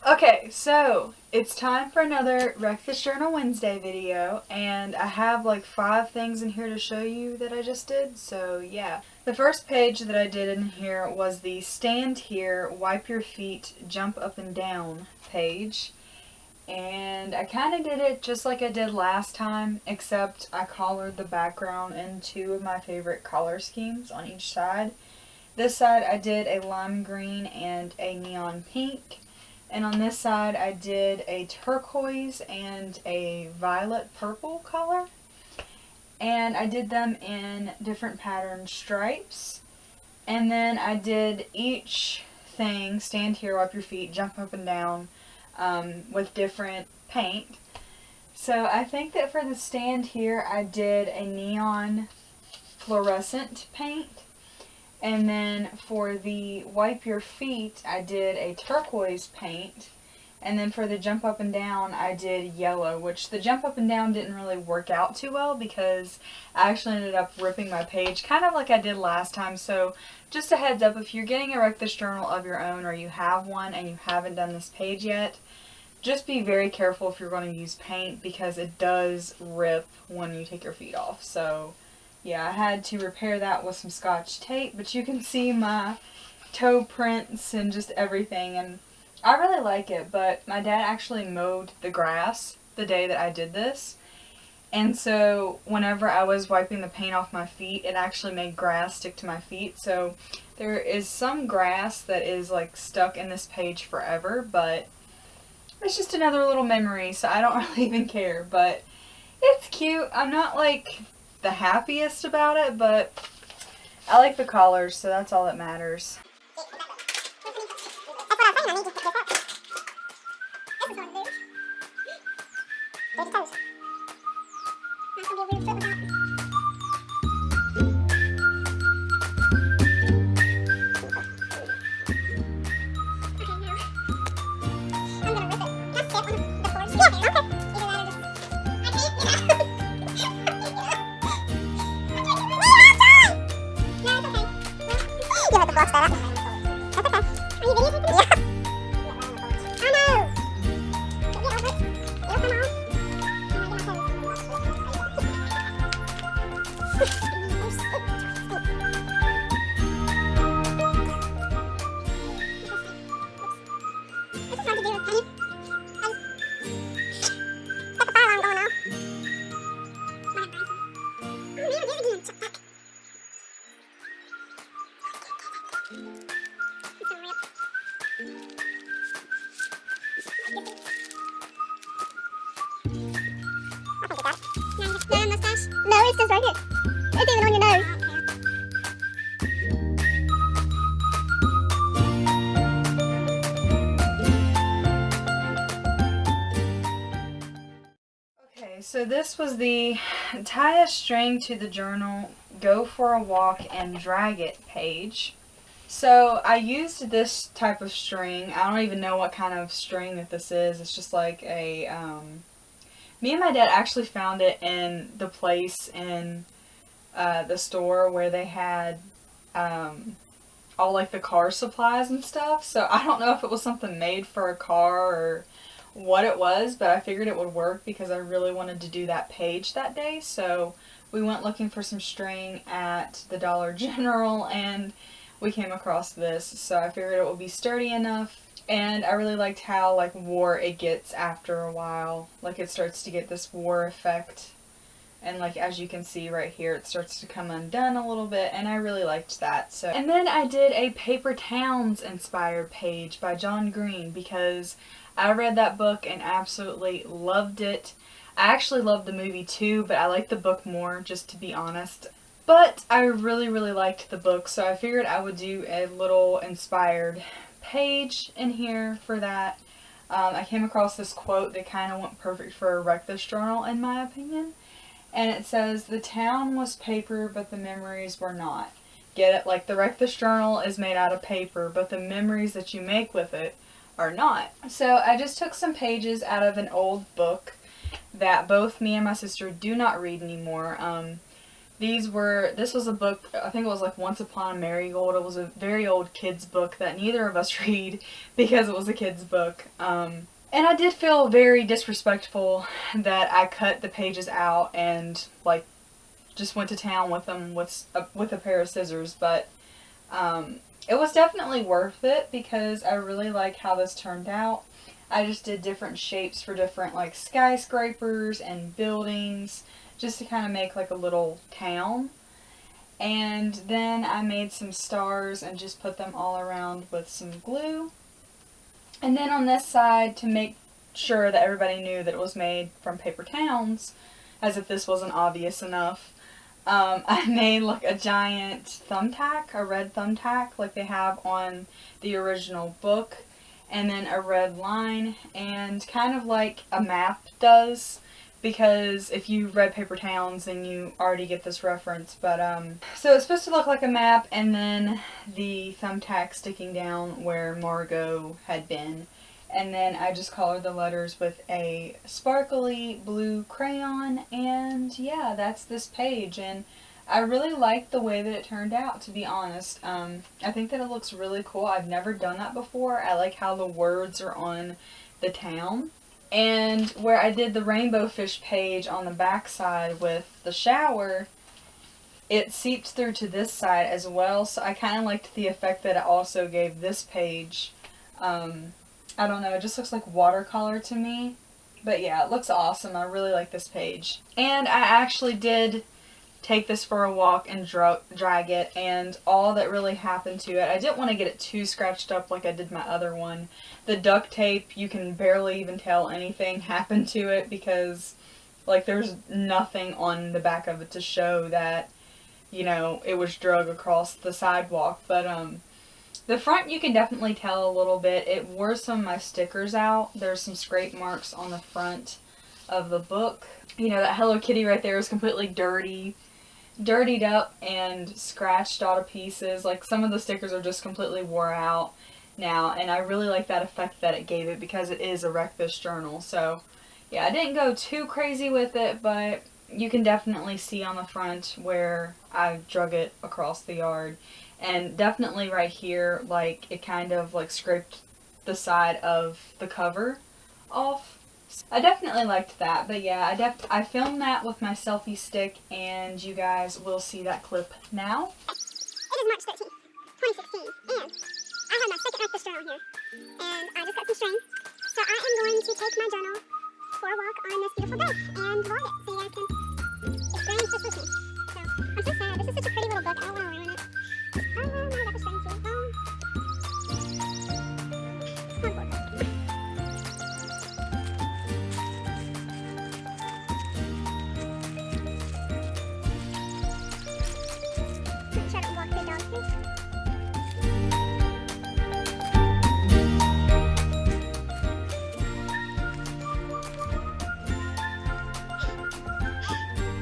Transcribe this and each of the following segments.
Okay, so it's time for another Wreck This Journal Wednesday video, and I have like 5 things in here to show you that I just did, so yeah. The first page that I did in here was the stand here, wipe your feet, jump up and down page. And I kind of did it just like I did last time, except I colored the background in 2 of my favorite color schemes on each side. This side I did a lime green and a neon pink. And on this side I did a turquoise and a violet purple color. And I did them in different pattern stripes. And then I did each thing, stand here, wipe your feet, jump up and down, with different paint. So I think that for the stand here I did a neon fluorescent paint. And then for the wipe your feet, I did a turquoise paint. And then for the jump up and down, I did yellow, which the jump up and down didn't really work out too well because I actually ended up ripping my page, kind of like I did last time. So just a heads up, if you're getting a Wreck This Journal of your own or you have one and you haven't done this page yet, just be very careful if you're going to use paint because it does rip when you take your feet off. So yeah, I had to repair that with some Scotch tape, but you can see my toe prints and just everything, and I really like it. But my dad actually mowed the grass the day that I did this, and so whenever I was wiping the paint off my feet, it actually made grass stick to my feet. So there is some grass that is like stuck in this page forever, but it's just another little memory, so I don't really even care. But it's cute. I'm not like the happiest about it, but I like the colors, so that's all that matters. No, it's just right here. It's even on your nose. Okay, so this was the tie a string to the journal, go for a walk and drag it page. So I used this type of string. I don't even know what kind of string that this is. It's just like a, me and my dad actually found it in the place in the store where they had all like the car supplies and stuff. So I don't know if it was something made for a car or what it was, but I figured it would work because I really wanted to do that page that day. So we went looking for some string at the Dollar General and we came across this. So I figured it would be sturdy enough, and I really liked how like wore it gets after a while. Like it starts to get this wore effect, and like as you can see right here, it starts to come undone a little bit, and I really liked that. So, and then I did a Paper Towns inspired page by John Green because I read that book and absolutely loved it. I actually loved the movie too, but I liked the book more, just to be honest. But I really liked the book, so I figured I would do a little inspired page in here for that. I came across this quote that kind of went perfect for a Wreck This Journal in my opinion. And it says, "The town was paper, but the memories were not." Get it? Like the Wreck This Journal is made out of paper, but the memories that you make with it are not. So I just took some pages out of an old book that both me and my sister do not read anymore. This was a book, I think it was like Once Upon a Marigold. It was a very old kid's book that neither of us read because it was a kid's book. And I did feel very disrespectful that I cut the pages out and like just went to town with them with a pair of scissors, but it was definitely worth it because I really like how this turned out. I just did different shapes for different like skyscrapers and buildings just to kind of make like a little town. And then I made some stars and just put them all around with some glue. And then on this side, to make sure that everybody knew that it was made from paper towns, as if this wasn't obvious enough, I made like a giant thumbtack, a red thumbtack like they have on the original book, and then a red line, and kind of like a map does, because if you read Paper Towns then you already get this reference, but so it's supposed to look like a map, and then the thumbtack sticking down where Margot had been. And then I just colored the letters with a sparkly blue crayon, and yeah, that's this page. And I really liked the way that it turned out, to be honest. I think that it looks really cool. I've never done that before. I like how the words are on the town. And where I did the rainbow fish page on the back side with the shower, it seeped through to this side as well, so I kind of liked the effect that it also gave this page. I don't know, it just looks like watercolor to me. But yeah, it looks awesome. I really like this page. And I actually did take this for a walk and drag it, and all that really happened to it, I didn't want to get it too scratched up like I did my other one. The duct tape, you can barely even tell anything happened to it because like there's nothing on the back of it to show that, you know, it was drug across the sidewalk. But the front you can definitely tell a little bit. It wore some of my stickers out. There's some scrape marks on the front of the book. You know, that Hello Kitty right there is completely dirtied up and scratched out of pieces. Like some of the stickers are just completely wore out now, and I really like that effect that it gave it because it is a Wreckfish journal. So yeah, I didn't go too crazy with it, but you can definitely see on the front where I drug it across the yard. And definitely right here, like, it kind of, like, scraped the side of the cover off. I definitely liked that, but yeah, I filmed that with my selfie stick, and you guys will see that clip now. It is March 13th, 2016, and I have my second Wreckfish journal here. And I just got some string, so I am going to take my journal for a walk on this beautiful day and vlog it so you guys can experience this with me. So, I'm so sad. This is such a pretty little book. I don't want to ruin it. Oh, my Wreckfish string too. Oh, poor book. Make sure I don't walk the dog here.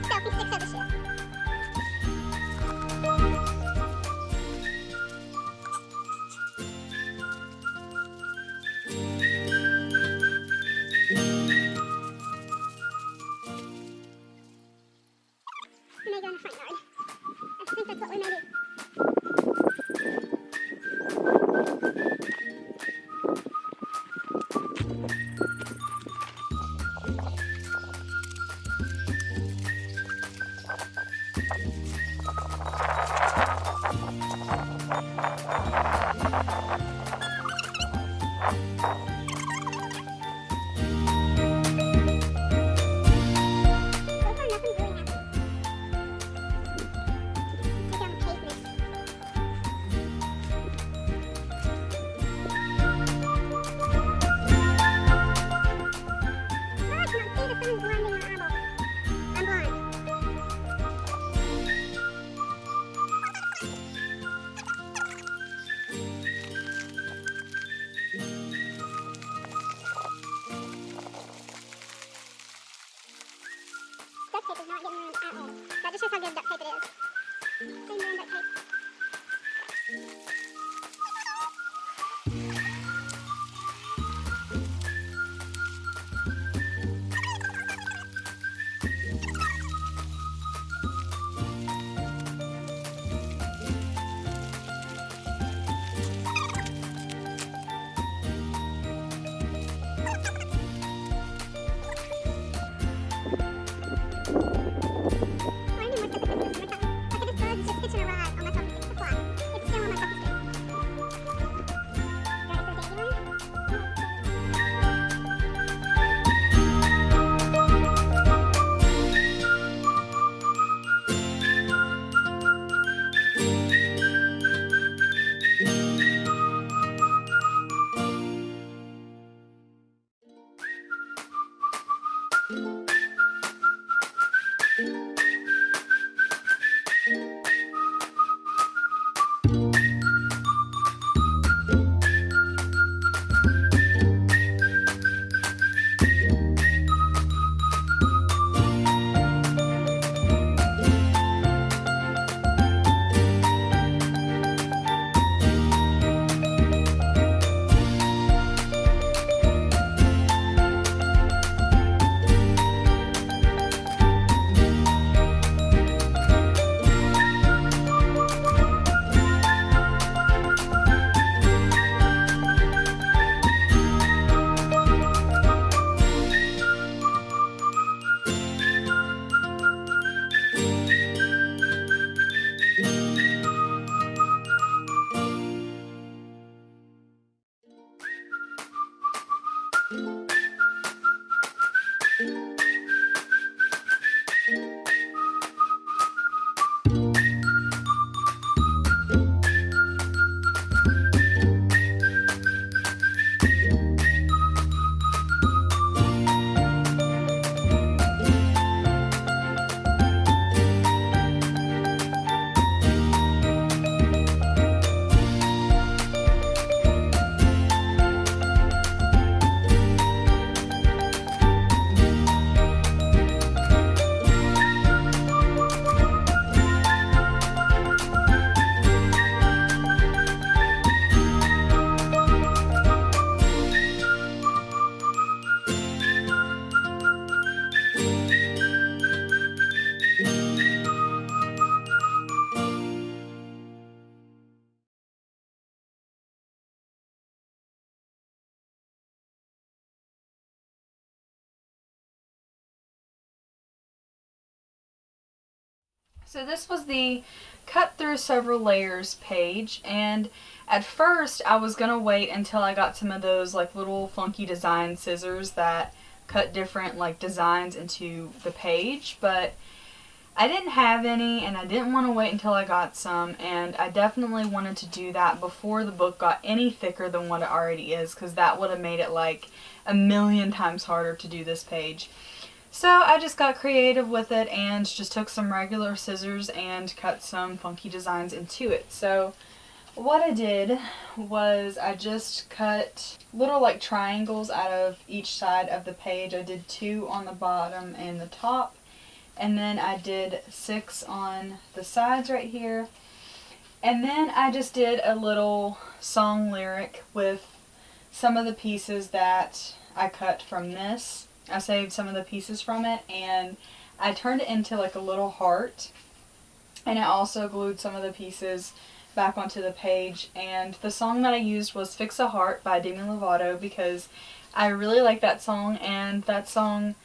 Selfie sticks of the shoe. We may go in the front yard. I think that's what we may do. So far, nothing's really happened. It's like on pavement. So this was the cut through several layers page, and at first I was gonna wait until I got some of those like little funky design scissors that cut different like designs into the page, but I didn't have any and I didn't want to wait until I got some, and I definitely wanted to do that before the book got any thicker than what it already is, because that would have made it like a million times harder to do this page. So I just got creative with it and just took some regular scissors and cut some funky designs into it. So what I did was I just cut little like triangles out of each side of the page. I did 2 on the bottom and the top, and then I did 6 on the sides right here. And then I just did a little song lyric with some of the pieces that I cut from this. I saved some of the pieces from it, and I turned it into like a little heart, and I also glued some of the pieces back onto the page. And the song that I used was Fix a Heart by Demi Lovato, because I really like that song, and that song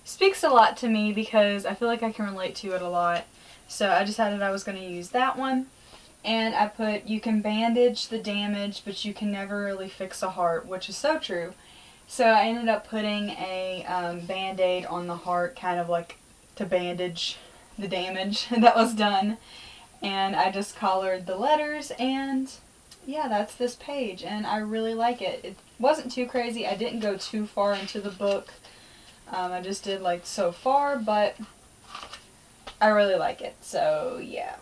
speaks a lot to me because I feel like I can relate to it a lot. So I decided I was going to use that one, and I put, you can bandage the damage, but you can never really fix a heart, which is so true. So I ended up putting a band-aid on the heart, kind of like to bandage the damage that was done. And I just colored the letters, and yeah, that's this page, and I really like it. It wasn't too crazy. I didn't go too far into the book. I just did like so far, but I really like it. So yeah.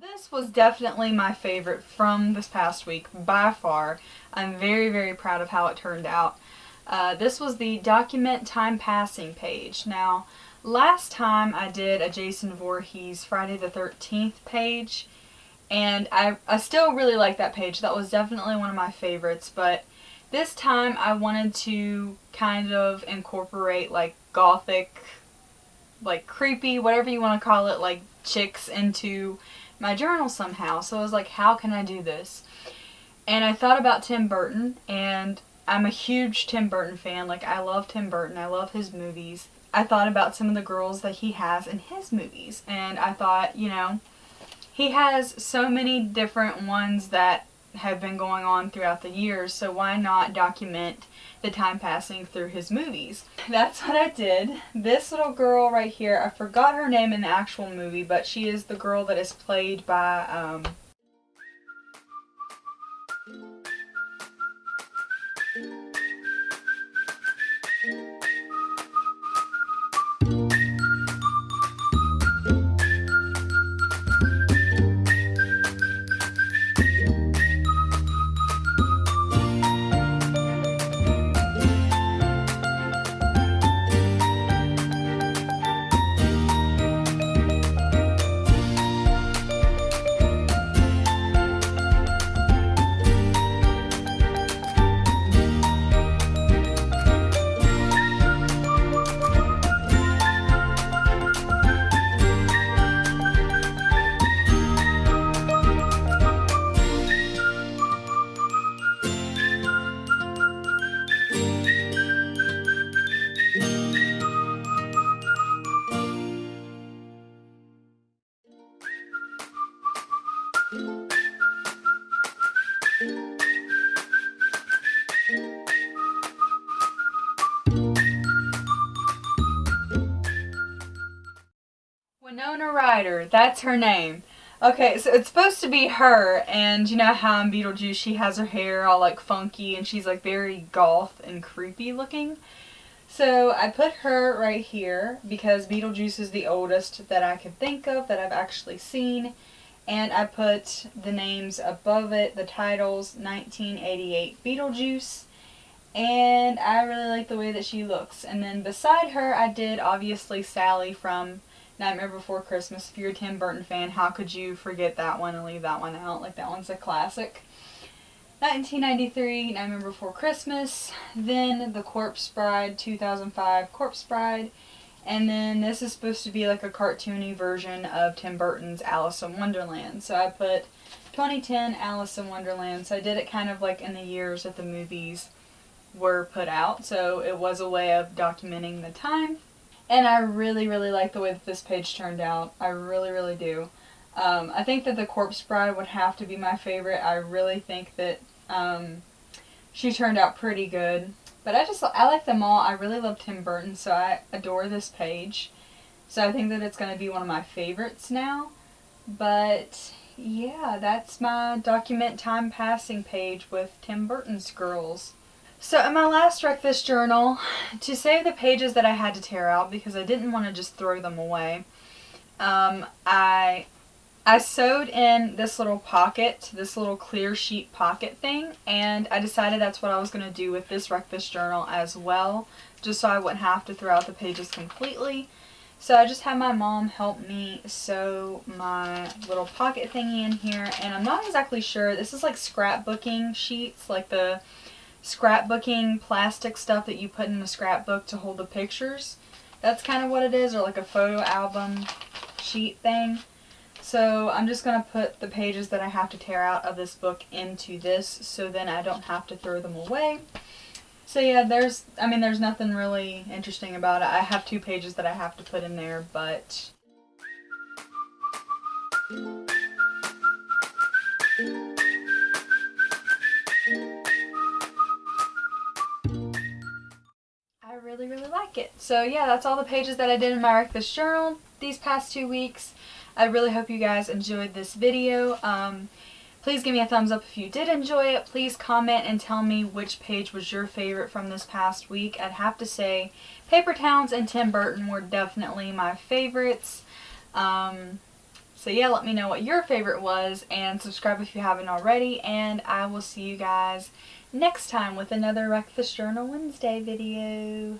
This was definitely my favorite from this past week, by far. I'm very, very proud of how it turned out. This was the Document Time Passing page. Now, last time I did a Jason Voorhees Friday the 13th page, and I still really like that page. That was definitely one of my favorites, but this time I wanted to kind of incorporate like gothic, like creepy, whatever you want to call it, like chicks into my journal somehow. So I was like, how can I do this? And I thought about Tim Burton, and I'm a huge Tim Burton fan. Like, I love Tim Burton. I love his movies. I thought about some of the girls that he has in his movies, and I thought, you know, he has so many different ones that have been going on throughout the years, so why not document the time passing through his movies? That's what I did. This little girl right here, I forgot her name in the actual movie, but she is the girl that is played by, Winona Ryder. That's her name. Okay, so it's supposed to be her, and you know how in Beetlejuice she has her hair all like funky and she's like very goth and creepy looking? So I put her right here because Beetlejuice is the oldest that I could think of that I've actually seen. And I put the names above it, the titles, 1988 Beetlejuice. And I really like the way that she looks. And then beside her, I did obviously Sally from Nightmare Before Christmas. If you're a Tim Burton fan, how could you forget that one and leave that one out? Like, that one's a classic. 1993, Nightmare Before Christmas. Then The Corpse Bride, 2005 Corpse Bride. And then this is supposed to be like a cartoony version of Tim Burton's Alice in Wonderland. So I put 2010 Alice in Wonderland. So I did it kind of like in the years that the movies were put out. So it was a way of documenting the time. And I really, really like the way that this page turned out. I really, really do. I think that The Corpse Bride would have to be my favorite. I really think that she turned out pretty good. But I like them all. I really love Tim Burton, so I adore this page. So I think that it's going to be one of my favorites now. But yeah, that's my document time passing page with Tim Burton's girls. So in my last Breakfast Journal, to save the pages that I had to tear out because I didn't want to just throw them away, I sewed in this little pocket, this little clear sheet pocket thing, and I decided that's what I was going to do with this Breakfast Journal as well, just so I wouldn't have to throw out the pages completely. So I just had my mom help me sew my little pocket thingy in here, and I'm not exactly sure. This is like scrapbooking sheets, like the scrapbooking plastic stuff that you put in a scrapbook to hold the pictures. That's kind of what it is, or like a photo album sheet thing. So I'm just going to put the pages that I have to tear out of this book into this, so then I don't have to throw them away. So yeah, there's nothing really interesting about it. I have 2 pages that I have to put in there, but I really, really like it. So yeah, that's all the pages that I did in my Breakfast Journal these past 2 weeks. I really hope you guys enjoyed this video. Please give me a thumbs up if you did enjoy it. Please comment and tell me which page was your favorite from this past week. I'd have to say Paper Towns and Tim Burton were definitely my favorites. So yeah, let me know what your favorite was, and subscribe if you haven't already, and I will see you guys next time with another Breakfast Journal Wednesday video.